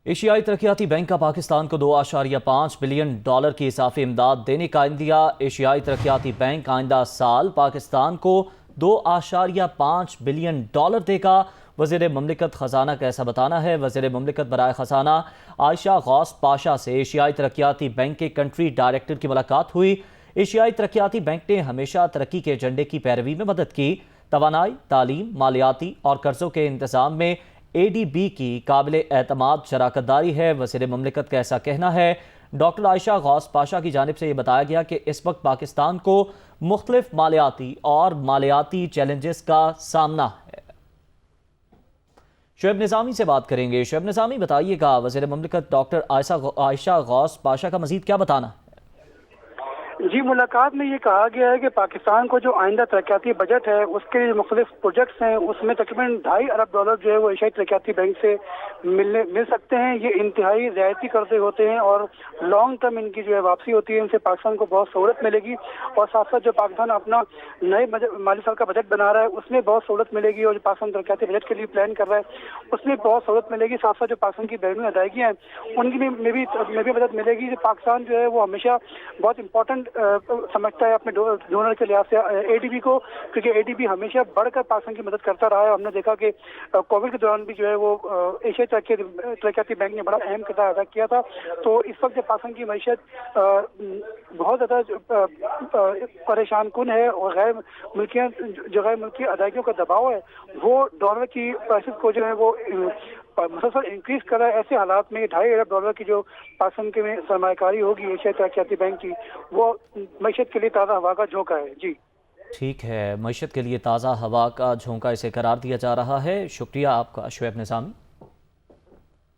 एशियाई तरक्याती बैंक का पाकिस्तान को $2.5 बिलियन की इजाफी इमदाद देने का इंदिया। एशियाई तरक्याती बैंक आइंदा साल पाकिस्तान को $2.5 बिलियन देगा। वज़ीर मुमलिकत ख़जाना का ऐसा बताना है। वज़ीर मुमलिकत बराए ख़जाना आयशा गौस पाशा से एशियाई तरक्याती बैंक के कंट्री डायरेक्टर की मुलाकात हुई। एशियाई तरक्याती बैंक ने हमेशा तरक्की के एजेंडे की पैरवी में मदद की। तवानाई, तालीम, मालियाती और कर्जों के इंतज़ाम में ADB की काबिल एतमाद शराकतदारी है। वज़ीर मुमलिकत का ऐसा कहना है। डॉक्टर आयशा गौस पाशा की जानिब से ये बताया गया कि इस वक्त पाकिस्तान को मुख्तलिफ मालियाती और मालियाती चैलेंजेस का सामना है। शुएब निज़ामी से बात करेंगे। शुएब निज़ामी, बताइएगा वज़ीर मुमलिकत डॉक्टर आयशा गौस पाशा का मज़ीद क्या बताना है? जी, मुलाकात में ये कहा गया है कि पाकिस्तान को जो आइंदा तरक्याती बजट है उसके मुख्तलिफ प्रोजेक्ट्स हैं, उसमें तकरीबन $2.5 अरब जो है वो एशियाई तरक्याती बैंक से मिल सकते हैं। ये इंतहाई रियायती कर्जे होते हैं और लॉन्ग टर्म इनकी जो है वापसी होती है। इनसे पाकिस्तान को बहुत सहूलत मिलेगी और साथ साथ जो पाकिस्तान अपना नए माली साल का बजट बना रहा है उसमें बहुत सहूलत मिलेगी और जो पाकिस्तान तरक्याती बजट के लिए प्लान कर रहा है उसमें बहुत सहूलत मिलेगी। साथ साथ जो पाकिस्तान की बैरून अदायगियाँ हैं उनकी में भी मदद मिलेगी। पाकिस्तान जो है वो हमेशा बहुत इंपॉर्टेंट समझता है अपने डोनर के लिहाज से ADB को, क्योंकि ADB हमेशा बढ़कर पाकिस्तान की मदद करता रहा है। हमने देखा कि कोविड के दौरान भी जो है वो एशियाई तरक्याती बैंक ने बड़ा अहम किरदार अदा किया था। तो इस वक्त जब पाकिस्तान की मईशत बहुत ज़्यादा परेशान कुन है और गैर मुल्की अदायगियों का दबाव है, वो डॉलर की प्राइसेस को जो है वो मुसलसल इंक्रीज कर रहा है। ऐसे हालात में $2.5 अरब की जो पाकिस्तान के में सरमायाकारी होगी एशियाई तरक्याती बैंक की, वो मईशत के लिए ताज़ा हवा का झोंका है। जी ठीक है, मईशत के लिए ताज़ा हवा का झोंका इसे करार दिया जा रहा है। शुक्रिया आपका शुएब निज़ामी।